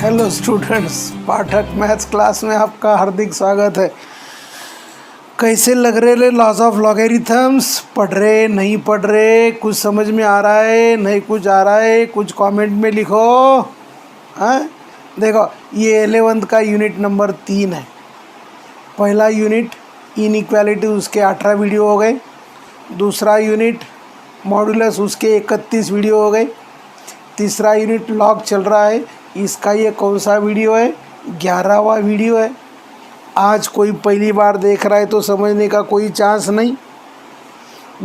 Hello students, पाठक maths class में आपका हार्दिक स्वागत है। कैसे लग रहे लॉज ऑफ लॉगरिथम्स? पढ़ रहे नहीं पढ़ रहे? कुछ समझ में आ रहा है नहीं कुछ आ रहा है? कुछ कमेंट में लिखो। हाँ, देखो ये 11th का यूनिट नंबर 3 है। पहला यूनिट इनइक्वालिटी, उसके 18 वीडियो हो गए। दूसरा यूनिट मॉडुलस, उसके 31 वीडियो हो गए। तीसरा यूनिट लॉग चल रहा है, इसका ये कौन सा वीडियो है? 11वां वीडियो है। आज कोई पहली बार देख रहा है तो समझने का कोई चांस नहीं।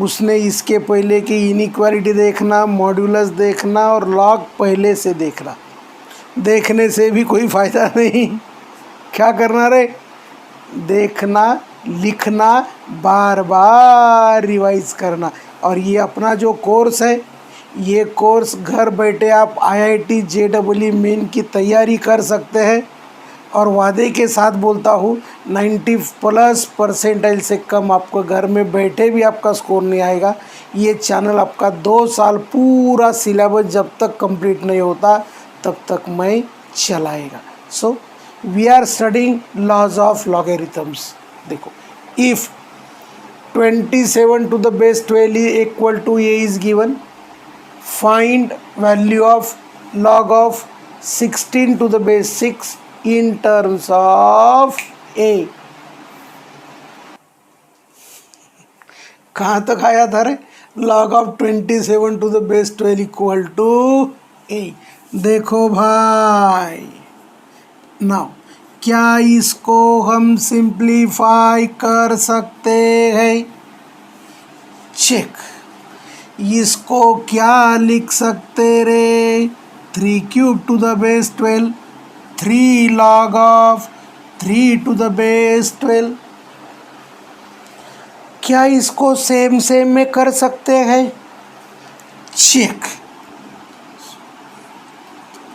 उसने इसके पहले की इनइक्वालिटी देखना, मॉड्यूलस देखना और लॉग पहले से देखना। देखने से भी कोई फ़ायदा नहीं। क्या करना रे? देखना, लिखना, बार बार रिवाइज करना। और ये अपना जो कोर्स है, ये कोर्स घर बैठे आप IIT JEE मेन की तैयारी कर सकते हैं। और वादे के साथ बोलता हूँ 90+ परसेंटाइल से कम आपको घर में बैठे भी आपका स्कोर नहीं आएगा। ये चैनल आपका 2 साल पूरा सिलेबस जब तक कंप्लीट नहीं होता तब तक मैं चलाएगा। So we are studying laws of logarithms. देखो, if 27 to the base 12 is equal to a is given, find value of log of 16 to the base 6 in terms of a। कहाँ तक आया था रे? log of 27 to the base 12 equal to a। देखो भाई, now क्या इसको हम सिंप्लीफाई कर सकते हैं? चेक। इसको क्या लिख सकते रे? 3 cube to the base 12, 3 log of 3 to the base 12। क्या इसको सेम में कर सकते हैं? Check.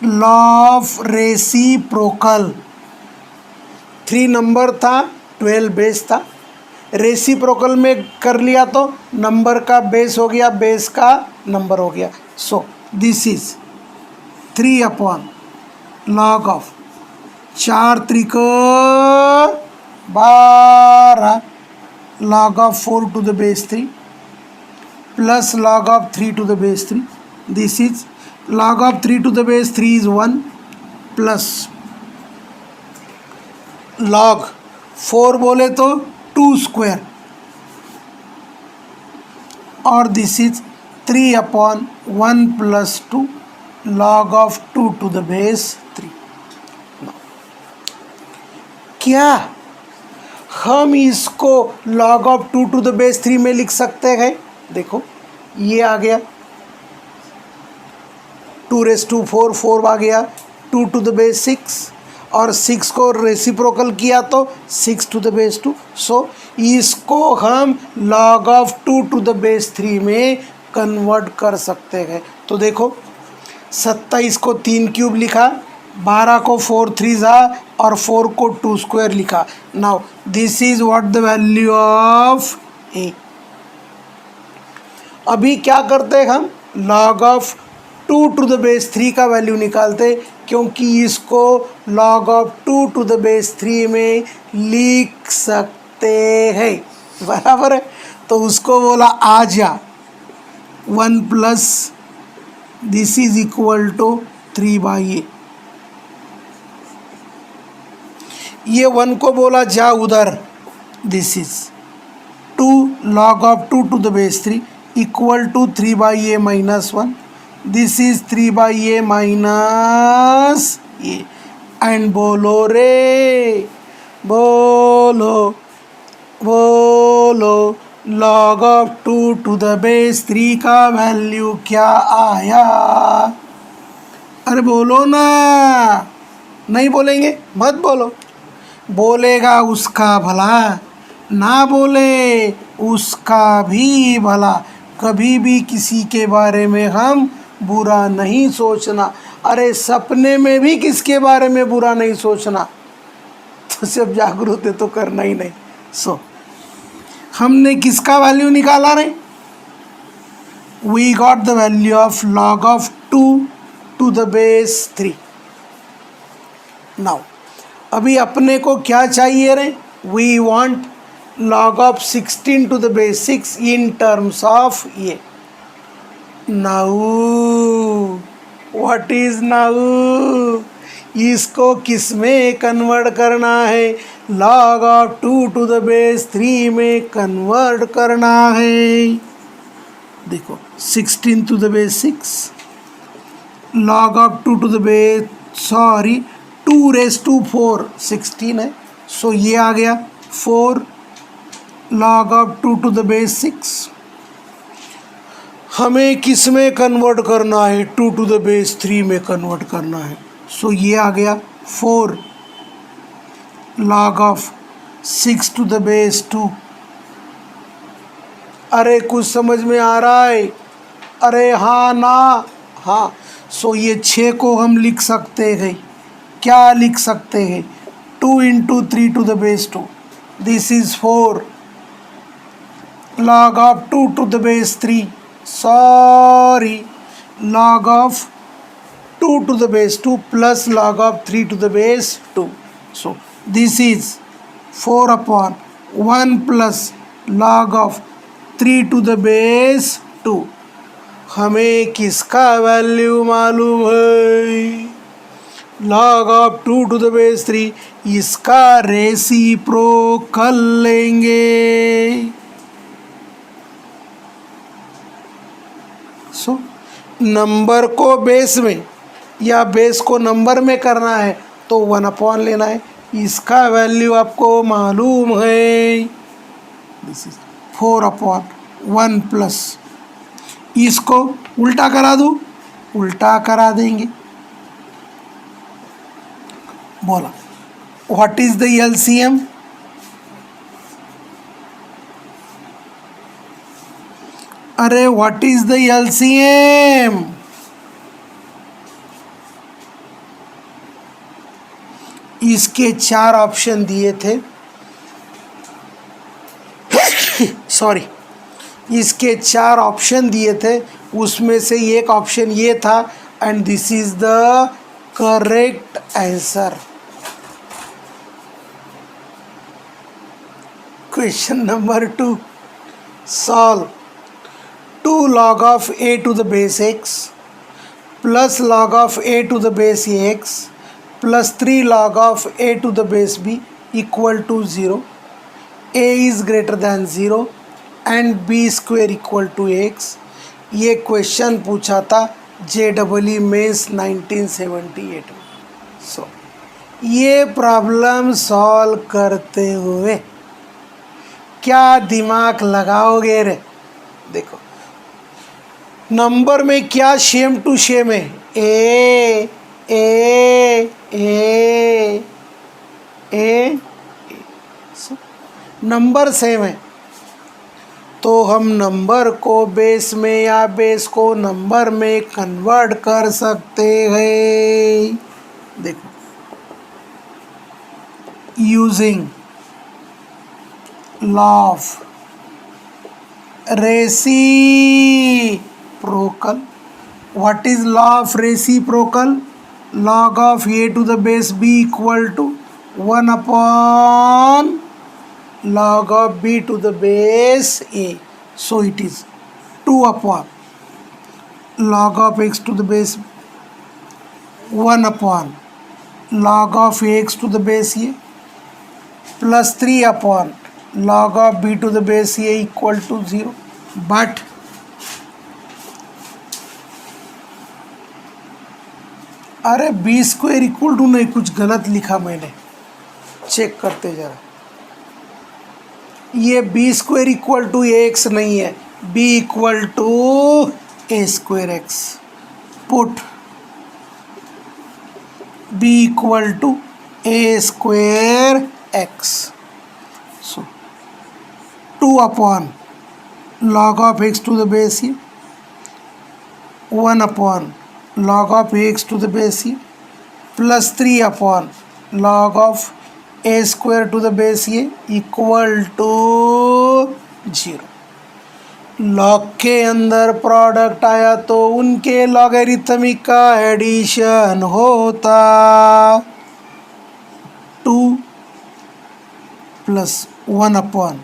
Law of reciprocal, 3 number था, 12 बेस था। रेसिप्रोकल में कर लिया तो नंबर का बेस हो गया, बेस का नंबर हो गया। So this is 3 log of 4 त्रिक 12 log of 4 to the base 3 plus log of 3 to the base 3। This is log of 3 to the base 3 is 1 plus log 4 बोले तो 2 स्क्वायर, और this is 3/1 plus 2 log of 2 to the base 3। क्या हम इसको log of 2 to the base 3 में लिख सकते हैं? देखो ये आ गया 2⁴, 4 आ गया 2 to the base 6, और 6 को रेसिप्रोकल किया तो 6 to the base 2। सो इसको हम log of 2 to the base 3 में कन्वर्ट कर सकते हैं। तो देखो 27 को 3 क्यूब लिखा, 12 को 4 3 और 4 को 2 स्क्वायर लिखा। Now this is what the value of a. अभी क्या करते हैं हम? log of 2 to the base 3 का वैल्यू निकालते, क्योंकि इसको log of 2 to the base 3 में लिख सकते हैं। बराबर है? तो उसको बोला आ जा 1 plus this is equal to 3/a। ये 1 को बोला जा उधर, this is 2 log of 2 to the base 3 equal to 3/a minus 1। This is 3/a minus a. And बोलो रे, बोलो बोलो, log of 2 to the base 3 का वैल्यू क्या आया? अरे बोलो ना। नहीं बोलेंगे मत बोलो। बोलेगा उसका भला, ना बोले उसका भी भला। कभी भी किसी के बारे में हम बुरा नहीं सोचना। अरे सपने में भी किसके बारे में बुरा नहीं सोचना। तो जब जागरूक है तो करना ही नहीं। सो हमने किसका वैल्यू निकाला रे? We got the value of log of 2 to the base 3। Now अभी अपने को क्या चाहिए रे, we want log of 16 to the base 6 in terms of ये. now what is now, इसको किस में कन्वर्ट करना है, log of 2 to the base 3 में कन्वर्ट करना है. देखो 16 to the base 6 log of 2 to the base 2 raised to 4 16 है, सो ये आ गया 4 log of 2 to the base 6. हमें किस में कन्वर्ट करना है, 2 to the base 3 में कन्वर्ट करना है, सो ये आ गया 4 log of 6 to the base 2. अरे कुछ समझ में आ रहा है, अरे हाँ ना हाँ, सो ये 6 को हम लिख सकते हैं, क्या लिख सकते हैं, 2 into 3 to the base 2, this is 4 log of 2 to the base 3, sorry, log of 2 to the base 2 plus log of 3 to the base 2, so this is 4 upon 1 plus log of 3 to the base 2. हमें किसका value मालूम है, log of 2 to the base 3, इसका reciprocal लेंगे. So number को base में या base को नंबर में करना है तो 1 अपॉन लेना है, इसका वैल्यू आपको मालूम है, दिस इज 4 अपॉन 1 प्लस, इसको उल्टा करा दूँ, उल्टा करा देंगे. बोला व्हाट इज द एलसीएम, अरे व्हाट इज द एलसीएम, इसके 4 ऑप्शन दिए थे सॉरी, इसके 4 ऑप्शन दिए थे, उसमें से एक ऑप्शन ये था and this is the correct answer. Question number 2, solve 2 log of a to the base x plus log of a to the base ax plus 3 log of a to the base b equal to 0. a is greater than 0 and b square equal to x. ये question पूछा था JEE mains 1978 में. सो ये problem solve करते हुए क्या दिमाग लगाओगे रे, देखो नंबर में क्या शेम टू शेम है, ए ए ए ए, नंबर सेम है तो हम नंबर को बेस में या बेस को नंबर में कन्वर्ट कर सकते हैं. देखो using law of reciprocal. What is law of reciprocal? Log of a to the base b equal to 1 upon log of b to the base a. So it is 2 upon log of x to the base 1 upon log of ax to the base a plus 3 upon log of b to the base a equal to 0. but अरे b square equal to नहीं, कुछ गलत लिखा मैंने, check करते जरा. ये b square equal to a x नहीं है, b equal to a square x. Put b equal to a square x. So 2 upon log of x to the base a 1 upon log of ax to the base a plus 3 upon log of a square to the base a equal to 0. Log के अंदर product आया तो उनके logarithmic का addition होता. Two plus 1 upon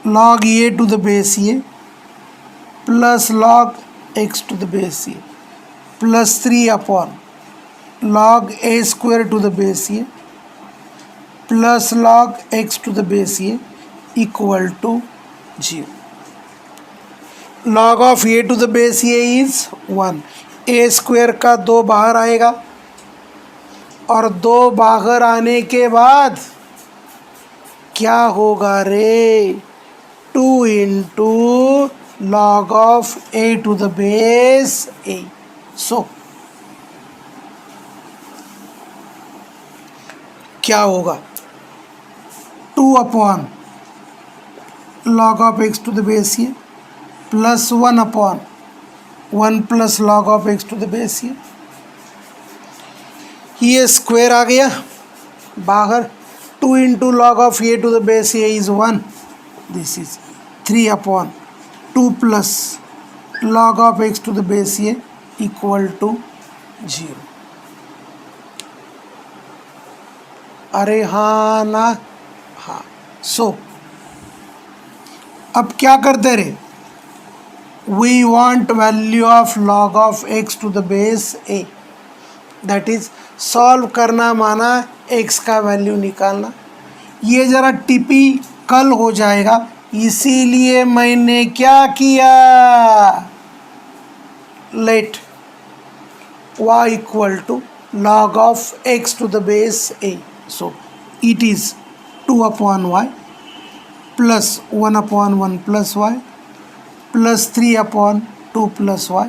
log a to the base a plus log x to the base a plus 3 upon log a square to the base a plus log x to the base a equal to 0. log of a to the base a is 1. a square का 2 बाहर आएगा और 2 बाहर आने के बाद क्या होगा रे? 2 into log of a to the base a. So क्या होगा? 2 अपॉन log of x to the base a plus 1 upon 1 plus log of x to the base a. ये स्क्वायर आ गया बाहर. 2 into log of a to the base a is 1. This is 3 upon 2 plus log of x to the base a equal to 0. अरे हाँ ना? हाँ. सो अब क्या करते रे? We want value of log of x to the base a. That is solve करना माना x का वैल्यू निकालना. ये ज़रा टिपिकल हो जाएगा, इसीलिए मैंने क्या किया? Let y equal to log of x to the base a. So it is 2 upon y plus 1 upon 1 plus y plus 3 upon 2 plus y.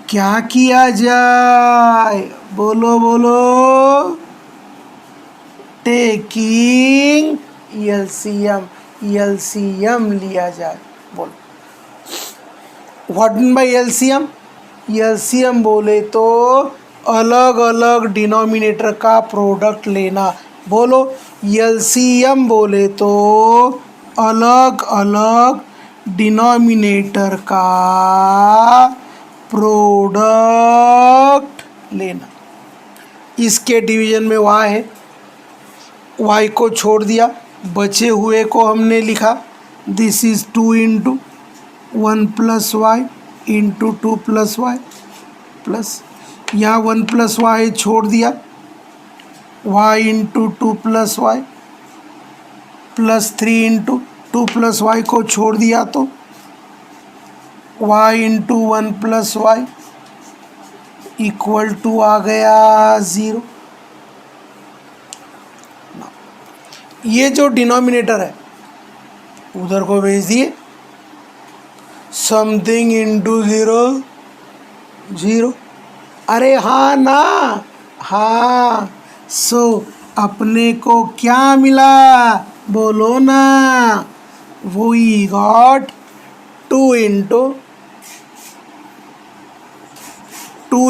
क्या किया जाए? बोलो बोलो. टेकिंग एलसीएम लिया जाए. बोलो what mean by LCM? LCM बोले तो अलग अलग डिनोमिनेटर का प्रोडक्ट लेना. बोलो एलसीएम बोले तो अलग अलग डिनोमिनेटर का प्रोडक्ट लेना. इसके डिवीजन में y है, y को छोड़ दिया, बचे हुए को हमने लिखा. This is 2 into 1 plus y into 2 plus y plus यहाँ 1 प्लस वाई छोड़ दिया, y into 2 plus y plus 3 into 2 plus y को छोड़ दिया तो y into 1 plus y equal to आ गया 0. ये जो डिनोमिनेटर है उधर को भेज दिए. Something into 0 0. अरे हाँ ना? हाँ. सो अपने को क्या मिला? बोलो ना. We got 2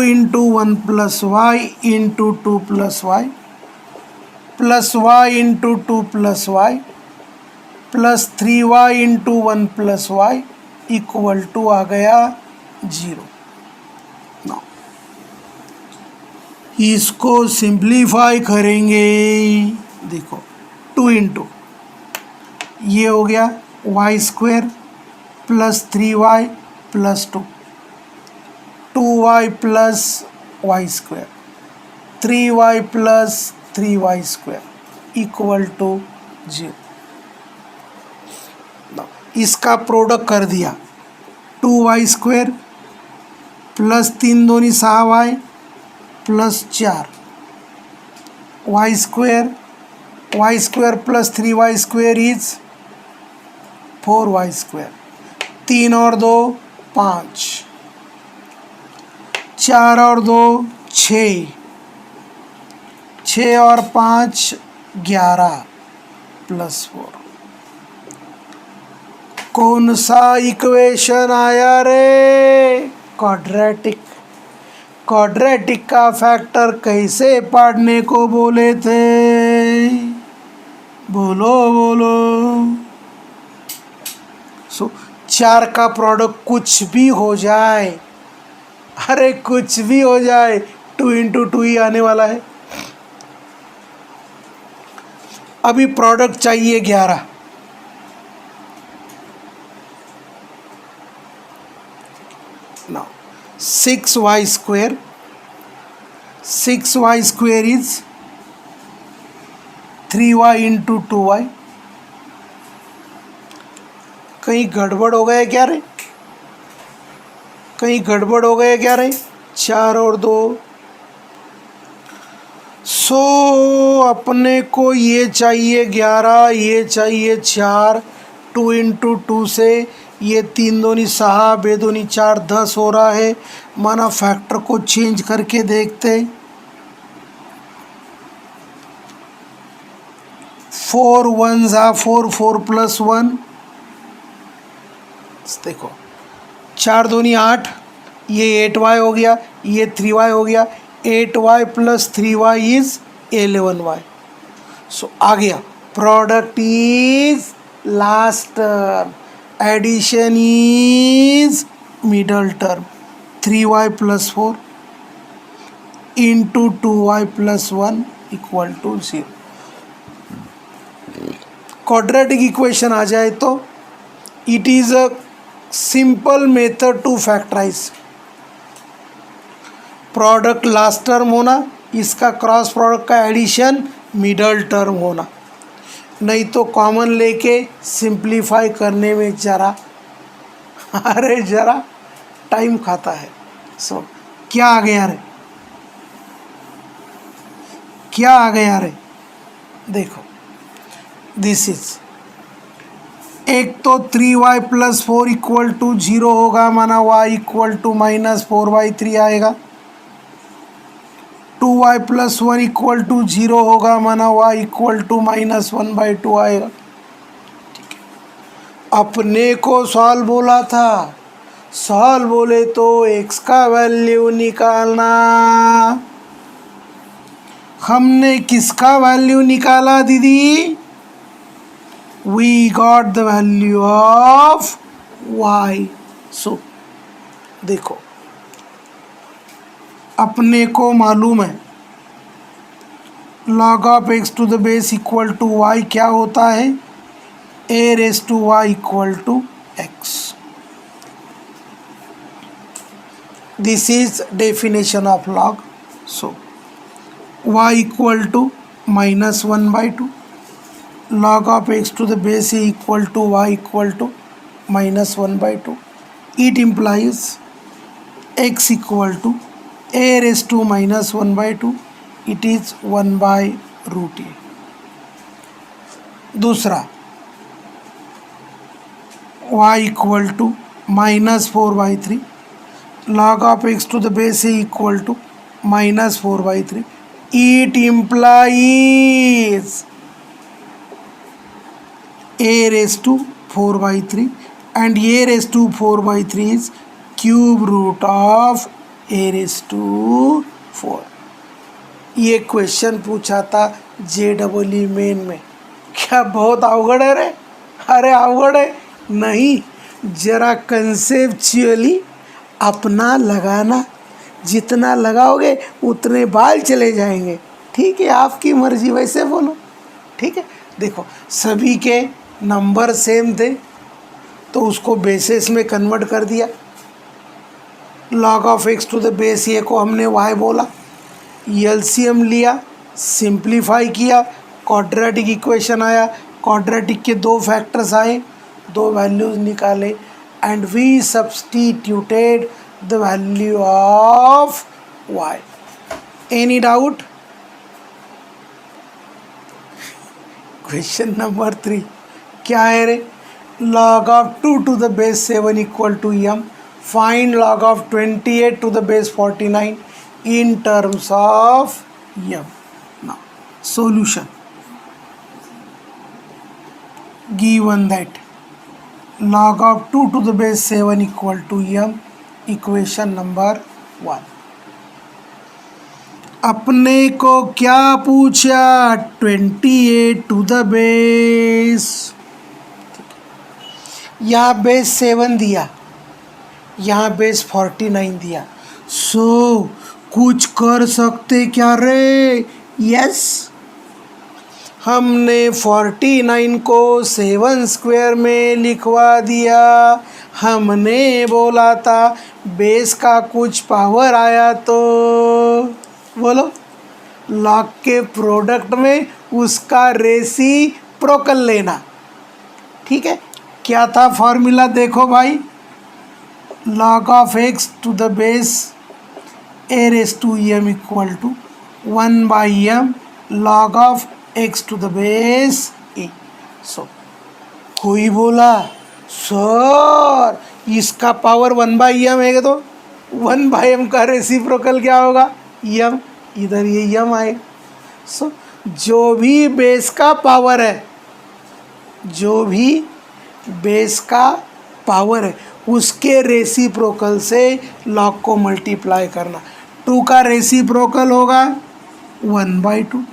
into 1 plus y into 2 plus y plus y into 2 plus y plus 3y into 1 plus y equal to आ गया 0. नाउ इसको सिंप्लीफाई करेंगे. देखो 2 इंटू ये हो गया y square plus 3y plus 2, 2y plus y square, 3y plus 3y square equal to 0. इसका product कर दिया. 2y स्क्वायर प्लस 3 दूनी 6y plus 4 y square plus 3y square is 4y square. 3 और 2 5, 4 और 2 6, 6 और 5 11 प्लस 4. कौन सा इक्वेशन आया रे? क्वाड्रेटिक. क्वाड्रेटिक का फैक्टर कैसे पढ़ने को बोले थे? बोलो बोलो. सो 4 का प्रोडक्ट कुछ भी हो जाए, अरे कुछ भी हो जाए, 2 इंटू 2 ही आने वाला है. अभी प्रोडक्ट चाहिए 11। Now 6y square, 6y square is 3y into 2y। कहीं गड़बड़ हो गया क्या रे? कहीं गड़बड़ हो गया क्या रे? 4 और 2। सो अपने को ये चाहिए 11, ये चाहिए 4। 2 इंटू 2 से ये 3 दूनी 6, 2 दूनी 4, 10 हो रहा है। माना फैक्टर को चेंज करके देखते। 4 1 जा 4, 4 प्लस 1, देखो 4 दूनी 8, ये 8y हो गया, ये 3y हो गया। 8y plus 3y is 11y। So आ गया product is last term, addition is middle term. 3y plus 4 into 2y plus 1 equal to 0। Quadratic equation आ जाए तो it is a simple method to factorise. Product last term होना, इसका cross product का addition middle term होना, नहीं तो common लेके सिंप्लीफाई करने में जरा टाइम खाता है। सो क्या आ गया रे? क्या आ गया रे? देखो दिस इज, एक तो 3y प्लस 4 इक्वल टू 0 होगा, माना y equal to minus 4y3 आएगा। 2y प्लस 1 इक्वल टू 0 होगा, माना y इक्वल टू माइनस 1/2 आएगा। ठीक है, अपने को सॉल्व बोला था, सॉल्व बोले तो x का वैल्यू निकालना। हमने किसका वैल्यू निकाला दीदी? we got the value of y। so देखो अपने को मालूम है log of x to the base equal to y क्या होता है? a raise to y equal to x। This is definition of log। so y equal to minus 1/2, log of x to the base a equal to y equal to minus 1/2. It implies x equal to a raised to minus 1/2. It is 1/√a। दूसरा y equal to minus 4/3, log of x to the base a equal to minus 4/3. It implies a raised to 4/3 and a raised to 4/3 is cube root of a raised to 4। ये question पूछा था JEE main में। क्या बहुत अवगढ़ है रे? अरे अवगढ़ है नहीं, जरा कंसेप्चुअली अपना लगाना, जितना लगाओगे उतने बाल चले जाएंगे। ठीक है, आपकी मर्जी, वैसे बोलो। ठीक है, देखो सभी के नंबर सेम थे तो उसको बेसिस में कन्वर्ट कर दिया। log of x to the base a को हमने y बोला, एलसीएम लिया, सिंप्लीफाई किया, क्वाड्रेटिक इक्वेशन आया। क्वाड्रेटिक के 2 फैक्टर्स आए, 2 वैल्यूज निकाले and we substituted the value of y। Any doubt? Question number 3 क्या है रे? log of 2 to the base 7 equal to m। Find log of 28 to the base 49 in terms of m। Now solution given that log of 2 to the base 7 equal to m, equation number 1। अपने को क्या पूछा? 28 to the base, यहाँ base 7 दिया, यहाँ base 49 दिया। सो कुछ कर सकते क्या रे? यस, हमने 49 को 7 स्क्वायर में लिखवा दिया। हमने बोला था बेस का कुछ पावर आया तो बोलो लॉग के प्रोडक्ट में उसका रेसिप्रोकल लेना। ठीक है, क्या था फॉर्मूला देखो भाई, log of x to the base a raised to m equal to 1 by m log of x to the base a। सो कोई बोला सर इसका पावर 1 बाई एम है तो 1 बाई एम का रेसिप्रोकल क्या होगा यम, इधर ये यम आएगा। सो जो भी बेस का पावर है, जो भी बेस का पावर है उसके रेसिप्रोकल से लॉग को मल्टीप्लाई करना। 2 का रेसिप्रोकल होगा 1/2।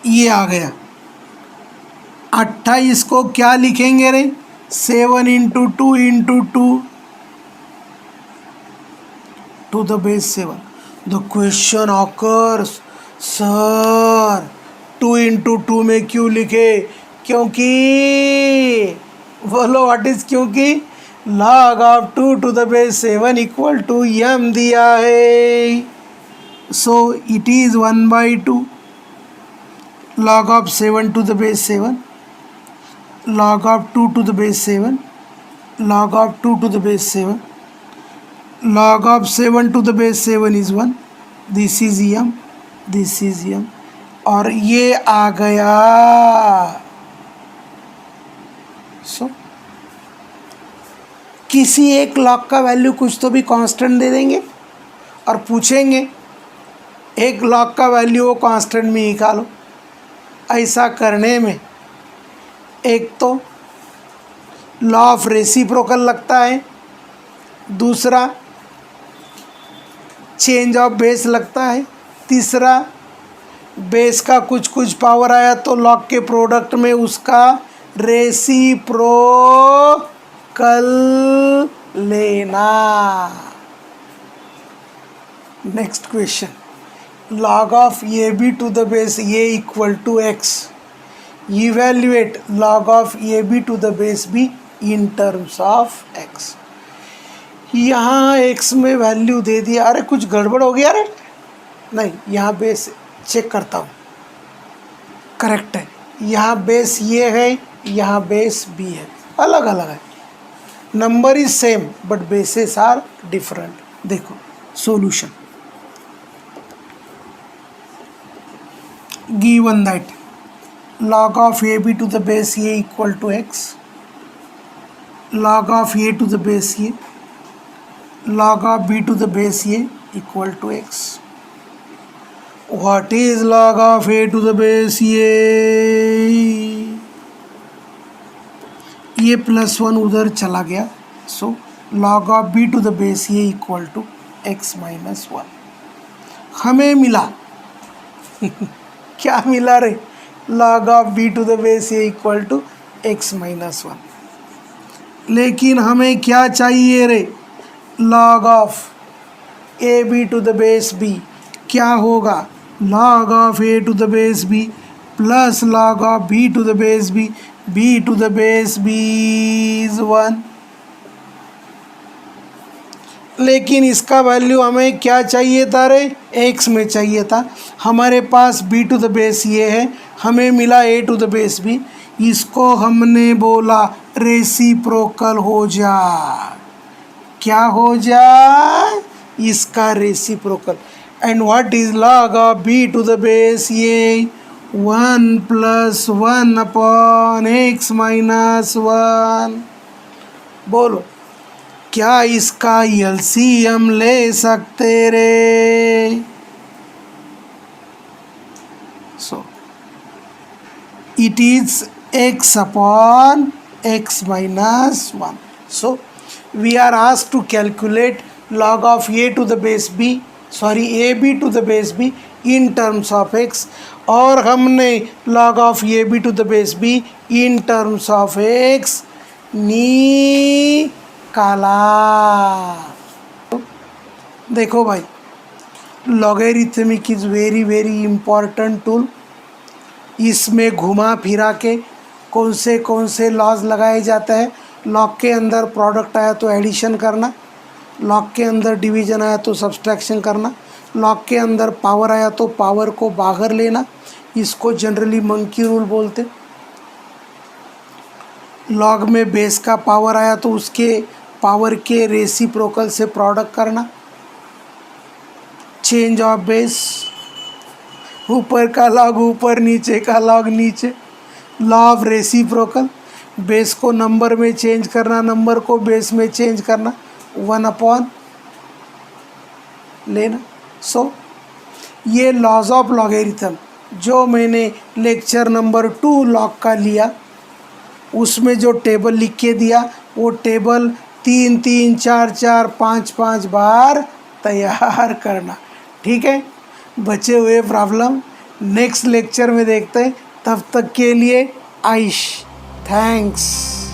ये आ गया। 28 को क्या लिखेंगे रे, 7 into 2 into 2 to the base 7। The question occurs sir 2 into 2 में क्यों लिखे, क्योंकि बोलो व्हाट इज, क्योंकि log of 2 to the base 7 equal to m दिया है। So it is 1/2 log of 7 to the base 7 log of 2 to the base 7 log of 2 to the base 7 log of 7 to the base 7 is 1। this is m, this is m, और ये आ गया। सो किसी एक log का value कुछ तो भी constant दे देंगे और पूछेंगे एक लॉग का वैल्यू वो कांस्टेंट में निकालो। ऐसा करने में एक तो लॉ ऑफ रेसिप्रोकल लगता है, दूसरा चेंज ऑफ बेस लगता है, तीसरा बेस का कुछ कुछ पावर आया तो लॉग के प्रोडक्ट में उसका रेसिप्रोकल लेना। Next question, log of ab to the base a equal to x, evaluate log of ab to the base b in terms of x। यहाँ x में वैल्यू दे दिया, अरे कुछ गड़बड़ हो गया अरे नहीं, यहाँ बेस चेक करता हूँ, करेक्ट है। यहाँ बेस ये है, यहाँ बेस बी है, अलग अलग है, number is same but bases are different. देखो solution, given that log of ab to the base a equal to x, log of a to the base a, log of b to the base a equal to x। what is log of a to the base a? ये +1 उधर चला गया, सो log of b to the base a equal to x minus 1। हमें मिला क्या मिला रे, log of b to the base a equal to x minus 1। लेकिन हमें क्या चाहिए रे, log of ab to the base b क्या होगा, log of a to the base b plus log of b to the base b, b to the base b is 1। लेकिन इसका value हमें क्या चाहिए था रे, x में चाहिए था। हमारे पास b टू द बेस ये है, हमें मिला a to the base b। इसको हमने बोला रेसिप्रोकल हो जा, क्या हो जा, इसका reciprocal. And what is log of b to the base ये 1 + 1 अपॉन x माइनस 1। बोलो क्या इसका एलसीएम ले सकते रे? So it is x upon x minus 1। So we are asked to calculate log of a to the base b, sorry ab to the base b in terms of x, और हमने log of ab to the base b in terms of x निकाला। देखो भाई logarithmic is very very important tool. इसमें घुमा फिरा के कौन से लॉज लगाए जाते हैं। लॉग के अंदर प्रोडक्ट आया तो एडिशन करना, लॉग के अंदर डिवीजन आया तो सब्सट्रैक्शन करना, लॉग के अंदर पावर आया तो पावर को बाहर लेना। इसको जनरली मंकी रूल बोलते। लॉग में बेस का पावर आया तो उसके पावर के रेसिप्रोकल से प्रोडक्ट करना। चेंज ऑफ बेस, ऊपर का लॉग ऊपर, नीचे का लॉग नीचे। लॉ ऑफ रेसिप्रोकल, बेस को नंबर में चेंज करना, नंबर को बेस में चेंज करना, 1/, लेना। सो ये लॉज ऑफ लॉगरिथम जो मैंने लेक्चर नंबर 2 लॉग का लिया, उसमें जो टेबल लिख के दिया वो टेबल 3 3 4 4 5 5 बार तैयार करना। ठीक है, बचे हुए प्रॉब्लम नेक्स्ट लेक्चर में देखते हैं। तब तक के लिए आइश, थैंक्स।